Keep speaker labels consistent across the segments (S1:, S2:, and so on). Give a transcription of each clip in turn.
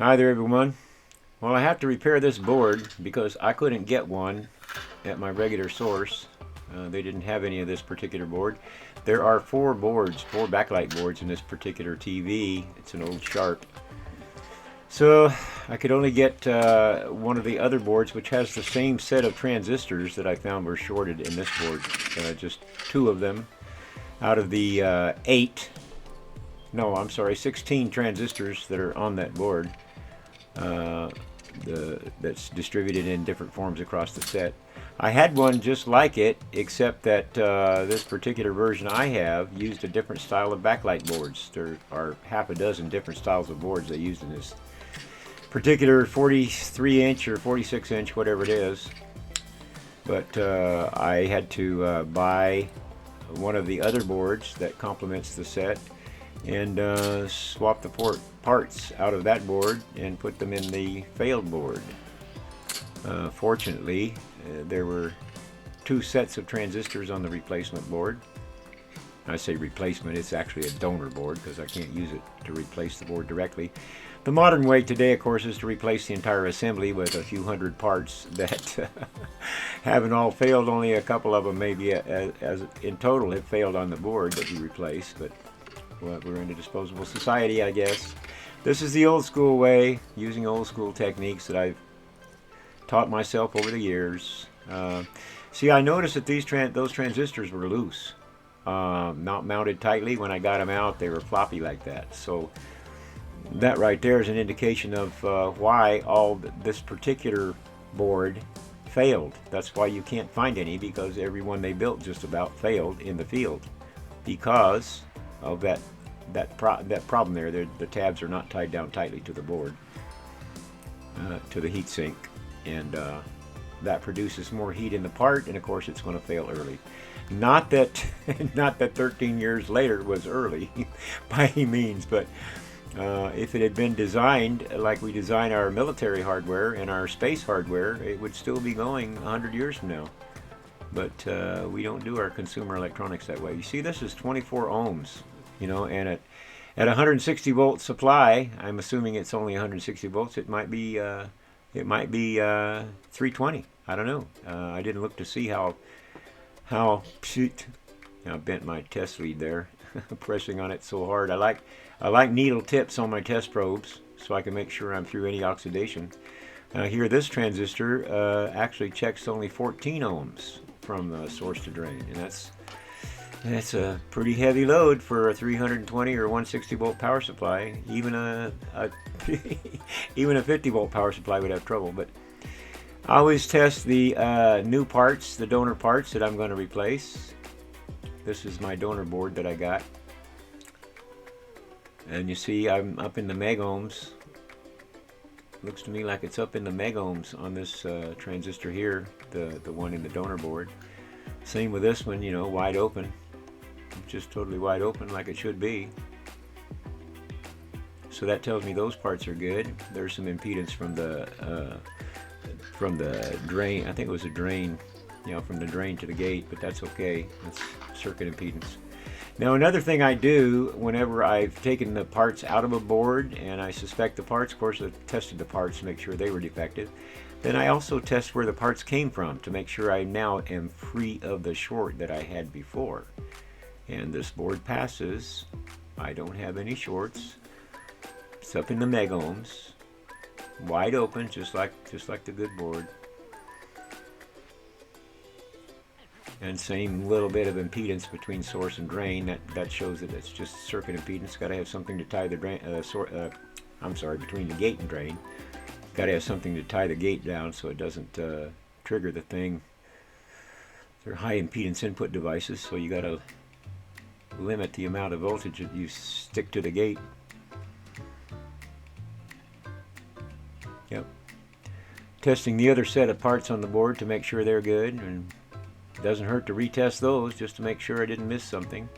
S1: Hi there everyone. Well, I have to repair this board because I couldn't get one at my regular source. They didn't have any of this particular board. There are four backlight boards in this particular TV. It's an old Sharp. So I could only get one of the other boards, which has the same set of transistors that I found were shorted in this board. Just two of them out of the 16 transistors that are on that board. That's distributed in different forms across the set. I had one just like it, except that this particular version I have used a different style of backlight boards. There are half a dozen different styles of boards they used in this particular 43 inch or 46 inch, whatever it is. But I had to buy one of the other boards that complements the set and swap the parts out of that board and put them in the failed board. Fortunately, there were two sets of transistors on the replacement board. I say replacement, it's actually a donor board because I can't use it to replace the board directly. The modern way today, of course, is to replace the entire assembly with a few hundred parts that haven't all failed. Only a couple of them maybe as in total have failed on the board that you replace, but well, we're in a disposable society, I guess. This is the old school way, using old school techniques that I've taught myself over the years. See, I noticed that those transistors were loose, not mounted tightly. When I got them out, they were floppy like that. So that right there is an indication of why this particular board failed. That's why you can't find any, because every one they built just about failed in the field because of that problem there. The tabs are not tied down tightly to the board, to the heat sink, and that produces more heat in the part, and of course it's going to fail early. Not that 13 years later was early by any means, but if it had been designed like we design our military hardware and our space hardware, it would still be going 100 years from now. But we don't do our consumer electronics that way. You see, this is 24 ohms, and at 160 volt supply, I'm assuming it's only 160 volts. It might be 320. I don't know. I didn't look to see how. I bent my test lead there, pressing on it so hard. I like needle tips on my test probes so I can make sure I'm through any oxidation. Here, this transistor actually checks only 14 ohms from the source to drain, and that's a pretty heavy load for a 320 or 160 volt power supply. Even a even a 50 volt power supply would have trouble. But I always test the new parts, the donor parts that I'm going to replace. This is my donor board that I got, and you see I'm up in the megohms. Looks to me like it's up in the megohms on this transistor here, the one in the donor board. Same with this one, wide open. Just totally wide open like it should be. So that tells me those parts are good. There's some impedance from the drain. I think it was a drain, from the drain to the gate, but that's okay. That's circuit impedance. Now, another thing I do whenever I've taken the parts out of a board and I suspect the parts, of course I've tested the parts to make sure they were defective. Then I also test where the parts came from to make sure I now am free of the short that I had before. And this board passes. I don't have any shorts. It's up in the megohms, wide open, just like the good board. And same little bit of impedance between source and drain. That shows that it's just circuit impedance. Got to have something to tie the drain. Between the gate and drain. Got to have something to tie the gate down so it doesn't trigger the thing. They're high impedance input devices, so you got to limit the amount of voltage that you stick to the gate. Yep. Testing the other set of parts on the board to make sure they're good, and it doesn't hurt to retest those just to make sure I didn't miss something.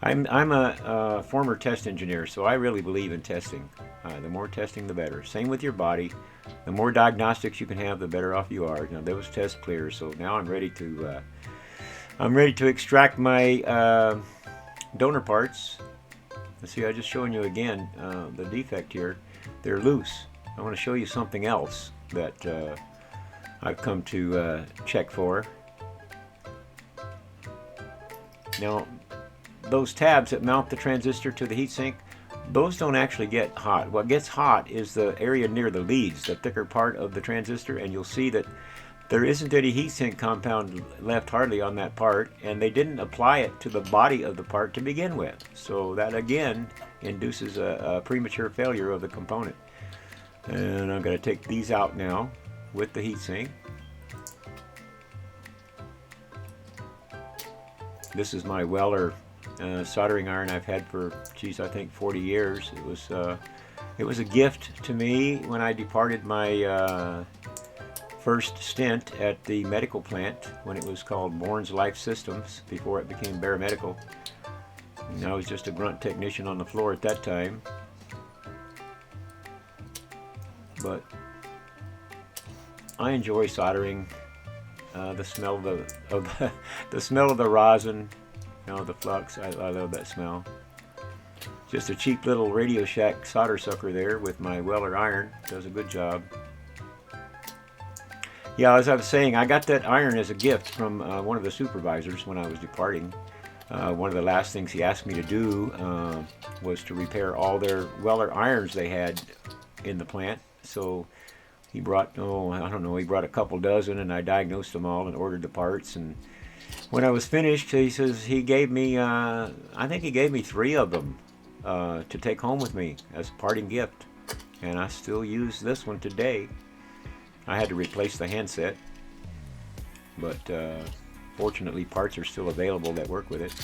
S1: I'm a former test engineer, so I really believe in testing. The more testing, the better. Same with your body. The more diagnostics you can have, the better off you are. Now, those tests clear, so now I'm ready to extract my donor parts See, I'm just showing you again the defect here. They're loose. I want to show you something else that I've come to check for. Now, those tabs that mount the transistor to the heatsink, those don't actually get hot. What gets hot is the area near the leads, the thicker part of the transistor, and you'll see that there isn't any heatsink compound left hardly on that part, and they didn't apply it to the body of the part to begin with. So that again induces a premature failure of the component. And I'm going to take these out now with the heatsink. This is my Weller soldering iron I've had for, geez, I think 40 years. It was a gift to me when I departed my first stint at the medical plant when it was called Bourne's Life Systems before it became Bear Medical. And I was just a grunt technician on the floor at that time. But I enjoy soldering. The smell of the smell of the rosin, you know, the flux. I love that smell. Just a cheap little Radio Shack solder sucker there with my Weller iron. Does a good job. Yeah, as I was saying, I got that iron as a gift from one of the supervisors when I was departing. One of the last things he asked me to do was to repair all their Weller irons they had in the plant. So he brought, I don't know, he brought a couple dozen, and I diagnosed them all and ordered the parts. And when I was finished, he says he gave me, I think he gave me 3 of them to take home with me as a parting gift. And I still use this one today. I had to replace the handset, but fortunately parts are still available that work with it.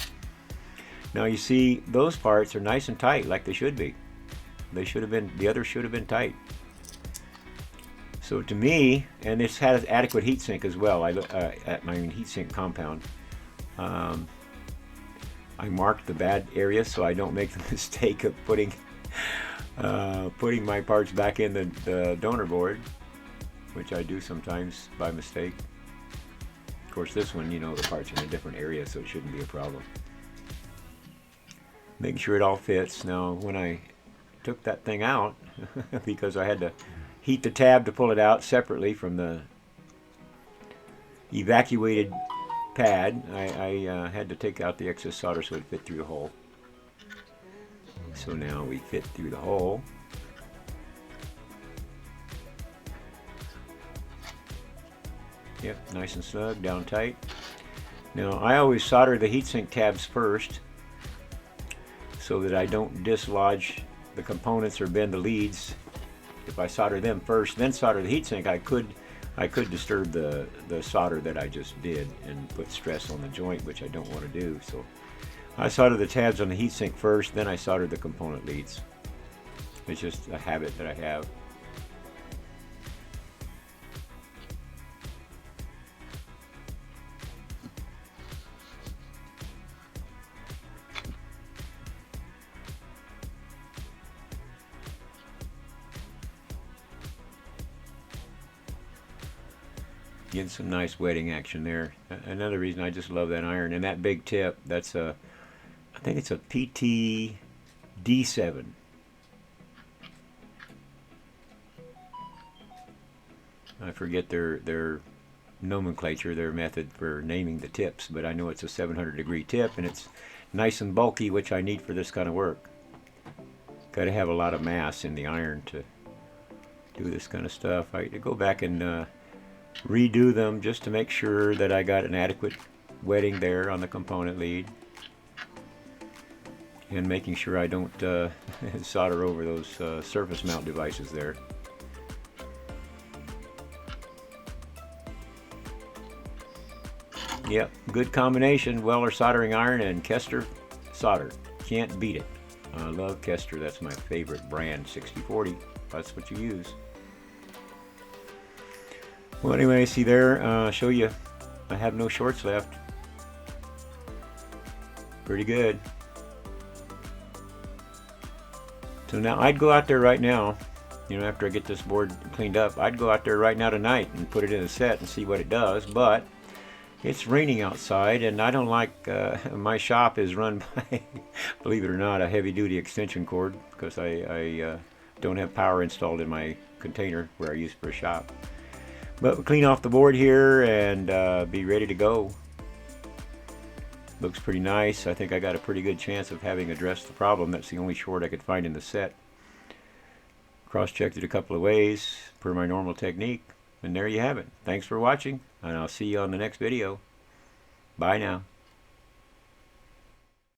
S1: Now you see, those parts are nice and tight like they should be. They should have been, the others should have been tight. So to me, and this has adequate heatsink as well, I look at my heatsink compound. I marked the bad areas so I don't make the mistake of putting my parts back in the donor board, which I do sometimes by mistake. Of course, this one, you know, the parts are in a different area, so it shouldn't be a problem. Making sure it all fits. Now, when I took that thing out, because I had to heat the tab to pull it out separately from the evacuated pad, I had to take out the excess solder so it fit through the hole. So now we fit through the hole. Yep, nice and snug, down tight. Now I always solder the heatsink tabs first so that I don't dislodge the components or bend the leads. If I solder them first, then solder the heatsink, I could disturb the solder that I just did and put stress on the joint, which I don't want to do. So I solder the tabs on the heatsink first, then I solder the component leads. It's just a habit that I have. Getting some nice wetting action there. Another reason I just love that iron, and that big tip, that's a, I think it's a PT D7. I forget their nomenclature, their method for naming the tips, but I know it's a 700-degree tip, and it's nice and bulky, which I need for this kind of work. Got to have a lot of mass in the iron to do this kind of stuff. I go back and redo them just to make sure that I got an adequate wetting there on the component lead, and making sure I don't solder over those surface mount devices there. Yep, good combination, Weller soldering iron and Kester solder. Can't beat it. I love Kester, that's my favorite brand, 6040. That's what you use. Well, anyway, see there, show you I have no shorts left. Pretty good. So now I'd go out there right now, you know, after I get this board cleaned up, I'd go out there right now tonight and put it in a set and see what it does. But It's raining outside, and I don't like, my shop is run by, believe it or not, a heavy-duty extension cord, because I don't have power installed in my container where I use for a shop. But we'll clean off the board here and be ready to go. Looks pretty nice. I think I got a pretty good chance of having addressed the problem. That's the only short I could find in the set. Cross-checked it a couple of ways per my normal technique. And there you have it. Thanks for watching, and I'll see you on the next video. Bye now.